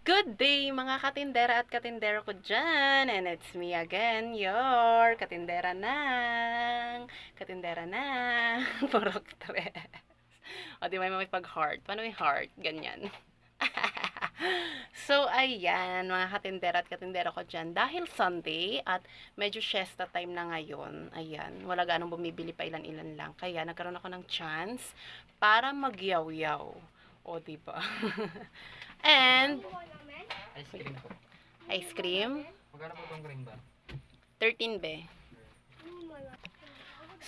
Good day mga katindera at katindero ko dyan. And it's me again, your katindera ng Purok Tres. O di may pag-heart. Paano yung heart? Ganyan. So, ayan, mga katindera at katindero ko dyan. Dahil Sunday at medyo siesta time na ngayon, ayan, wala ganong bumibili pa ilan-ilan lang. Kaya nagkaroon ako ng chance para magyaw-yaw. O, diba? And, Ice cream po. ice cream, Magkano po itong cream ba? 13 be.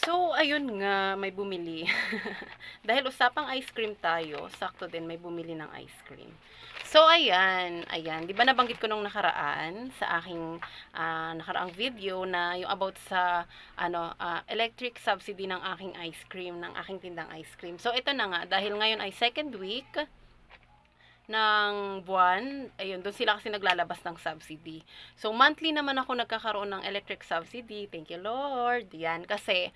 So, ayun nga, may bumili. Dahil usapang ice cream tayo, sakto din may bumili ng ice cream. So, ayan. Di ba nabanggit ko nung nakaraan sa aking nakaraang video na yung about sa electric subsidy ng aking ice cream, ng aking tindang ice cream. So, ito na nga, dahil ngayon ay second week ng buwan, ayun, doon sila kasi naglalabas ng subsidy. So, monthly naman ako nagkakaroon ng electric subsidy. Thank you, Lord. Yan, kasi,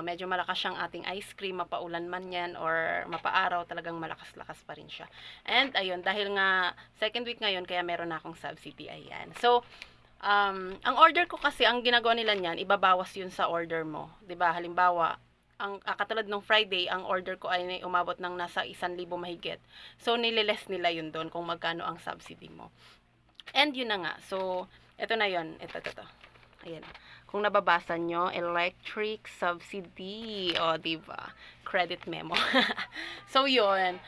medyo malakas siyang ating ice cream, mapaulan man yan, or mapaaraw, talagang malakas-lakas pa rin siya. And, ayun, dahil nga, second week ngayon, kaya meron na akong subsidy, ayan. So, ang order ko kasi, ang ginagawa nila niyan, ibabawas yun sa order mo. 'Di ba? Halimbawa, katulad nung Friday, ang order ko ay umabot ng nasa 1,000 mahigit. So, nililes nila yun doon kung magkano ang subsidy mo. And yun na nga. So, ito na yun. Ito. Ayan. Kung nababasa nyo, electric subsidy. O, diba? Credit memo. So, yun.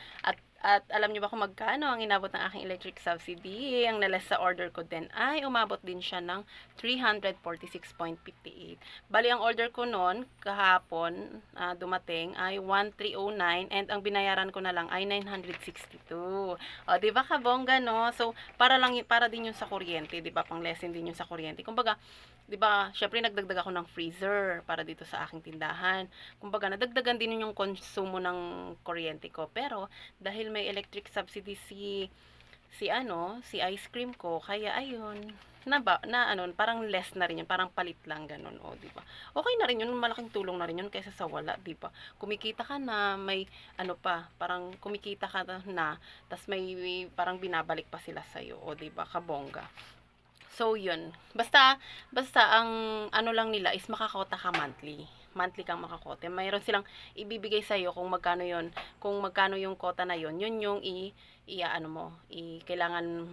At alam niyo ba kung magkano ang inabot ng aking electric subsidy? Ang nalas sa order ko din ay umabot din siya ng 346.58. Bali, ang order ko noon kahapon dumating ay 1,309 and ang binayaran ko na lang ay 962. O, di ba kabongga, no? So, para din yun sa kuryente, di ba? Pang lesson din yun sa kuryente. Kumbaga, 'di ba? Syempre nagdagdag ako ng freezer para dito sa aking tindahan. Kumbaga nadagdagan din yung konsumo ng kuryente ko. Pero dahil may electric subsidy si ice cream ko, kaya ayun, parang less na rin yun, parang palit lang ganun, o, di ba? Okay na rin yun, malaking tulong na rin yun kaysa sa wala, di ba? Kumikita ka na, may parang kumikita ka na, tas may parang binabalik pa sila sa iyo, o, di ba? Kabongga. So, yun. Basta ang lang nila is makakota ka monthly. Monthly kang makakote. Mayroon silang ibibigay sa iyo kung magkano yon, kung magkano yung kota na yon. Yun yung kailangan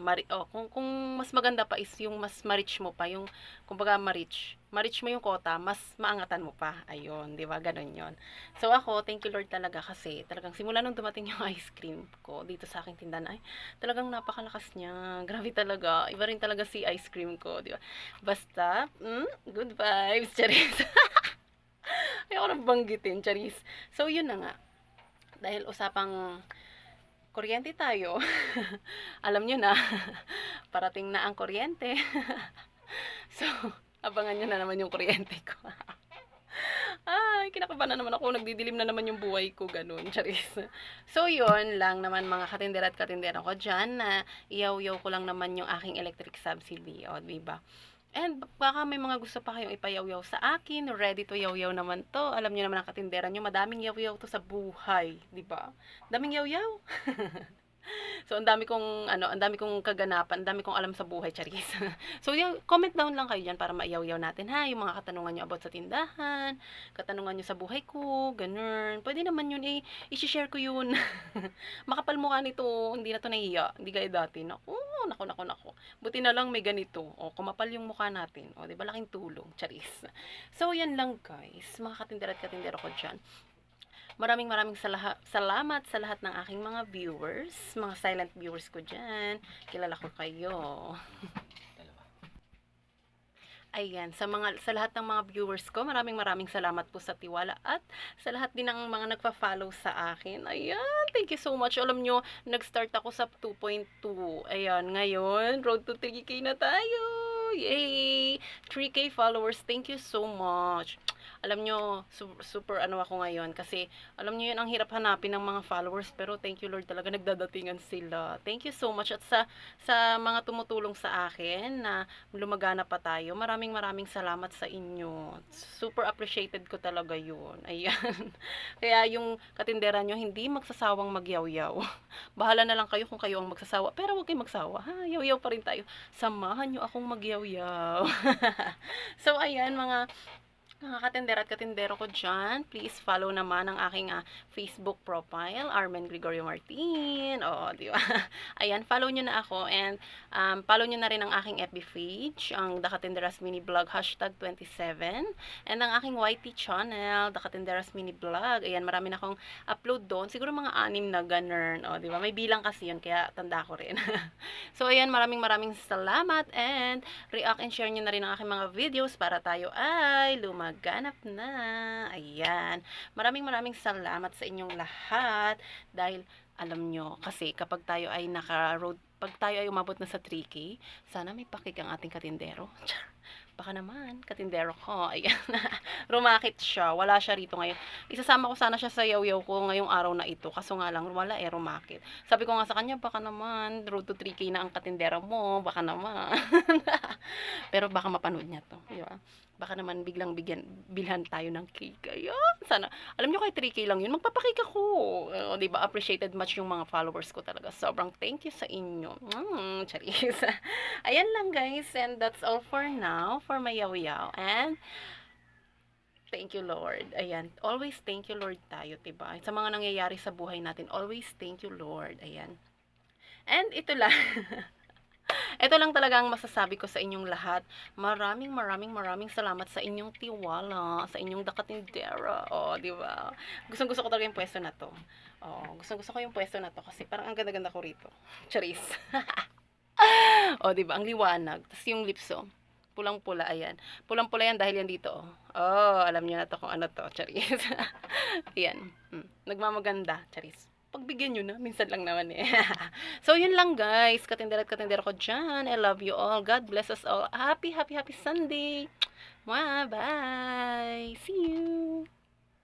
kung mas maganda pa is yung mas ma-reach mo pa yung kumbaga ma-reach mo yung kota, mas maangatan mo pa. Ayun, 'di ba? Ganun 'yon. So ako, thank you Lord talaga kasi talagang simula nung dumating yung ice cream ko dito sa aking tindahan ay talagang napakalakas niya. Grabe talaga. Iba rin talaga si ice cream ko, 'di ba? Basta, good vibes, charis. Ayoko nang banggitin, charis. So, yun na nga. Dahil usapang kuryente tayo, alam nyo na, parating na ang kuryente. So, abangan nyo na naman yung kuryente ko. Ay, kinakabahan na naman ako. Nagdidilim na naman yung buhay ko. Ganun, charis. So, yun lang naman mga katindera at katindera ko dyan na iyaw-yaw ko lang naman yung aking electric subsidy. O, diba? And baka may mga gusto pa kayong ipayaw-yaw sa akin. Ready to yaw-yaw naman to. Alam nyo naman ang katindera nyo, madaming yaw-yaw to sa buhay. Diba? Daming yaw-yaw. So, ang dami kong kaganapan, ang dami kong alam sa buhay, charis. So, yung comment down lang kayo dyan para maiyaw-yaw natin, ha? Yung mga katanungan nyo about sa tindahan, katanungan nyo sa buhay ko, ganun. Pwede naman yun, i-share ko yun. Makapal mukha nito, hindi na to nahiya. Hindi gaya dati. Naku. Buti na lang may ganito. O, kumapal yung mukha natin. O, di ba laking tulong, charis. So, yan lang, guys. Mga katindera at katindero ko dyan. Maraming salamat sa lahat ng aking mga viewers, mga silent viewers ko dyan. Kilala ko kayo. Ayan, sa lahat ng mga viewers ko, maraming salamat po sa tiwala at sa lahat din ng mga nagpa-follow sa akin. Ayan, thank you so much. Alam nyo, nag-start ako sa 2.2. Ayan, ngayon, road to 3K na tayo. Yay! 3K followers, thank you so much. Alam nyo, super ano ako ngayon kasi alam nyo yun, ang hirap hanapin ng mga followers, pero thank you Lord talaga, nagdadatingan sila. Thank you so much. At sa mga tumutulong sa akin na lumagana pa tayo, maraming salamat sa inyo. Super appreciated ko talaga yun. Ayan. Kaya yung katindera nyo, hindi magsasawang magyaw-yaw. Bahala na lang kayo kung kayo ang magsasawa, pero huwag kayong magsawa, ha? Yaw-yaw pa rin tayo. Samahan nyo akong magyaw-yaw. So, ayan, mga katindera at katindero ko dyan, please follow naman ang aking Facebook profile, Armen Gregorio Martin. Oo, di ba? Ayan, follow nyo na ako and follow nyo na rin ang aking FB page, ang The Katinderas Mini Vlog, #27. And ang aking YT channel, The Katinderas Mini Vlog. Ayan, marami na akong upload doon. Siguro mga 6 na ganun. O, di ba? May bilang kasi yun, kaya tanda ko rin. So, ayan, maraming salamat and react and share nyo na rin ang aking mga videos para tayo ay lumaganap na. Ayan. Maraming salamat sa inyong lahat dahil alam nyo, kasi kapag tayo ay naka-road, pag tayo ay umabot na sa 3K, sana may pakik ang ating katindero. Baka naman, katindero ko. Ayan. Rumakit siya. Wala siya rito ngayon. Isasama ko sana siya sa yaw-yaw ko ngayong araw na ito. Kaso nga lang, wala rumakit. Sabi ko nga sa kanya, baka naman, road to 3K na ang katindera mo. Baka naman. Pero baka mapanood niya to. Di ba? Baka naman biglang bilhan tayo ng cake. Ayun. Sana. Alam niyo kay 3K lang yun. Magpapakake ako. Di ba? Appreciated much yung mga followers ko talaga. Sobrang thank you sa inyo. Charis. Ayan lang guys. And that's all for now. For my yaw-yaw. And thank you Lord. Ayan. Always thank you Lord tayo. Diba? Sa mga nangyayari sa buhay natin. Always thank you Lord. Ayan. And ito lang. Ito lang talaga ang masasabi ko sa inyong lahat. Maraming salamat sa inyong tiwala, sa inyong dakatindera. Oh, di ba? Gustong-gusto ko talaga yung pwesto na to. Oh, gustong-gusto ko yung pwesto na to kasi parang ang ganda-ganda ko rito. Charis. Oh, di ba? Ang liwanag. Tapos yung lips, oh. Pulang-pula, ayan. Pulang-pula yan dahil yan dito, oh. Oh, alam niyo na to kung ano to, Charis. Ayan. Nagmamaganda, Charis. Pagbigyan nyo na, minsan lang naman eh. So, yun lang guys, katindera at katindera ko dyan. I love you all. God bless us all. Happy Sunday. Mwah, bye. See you.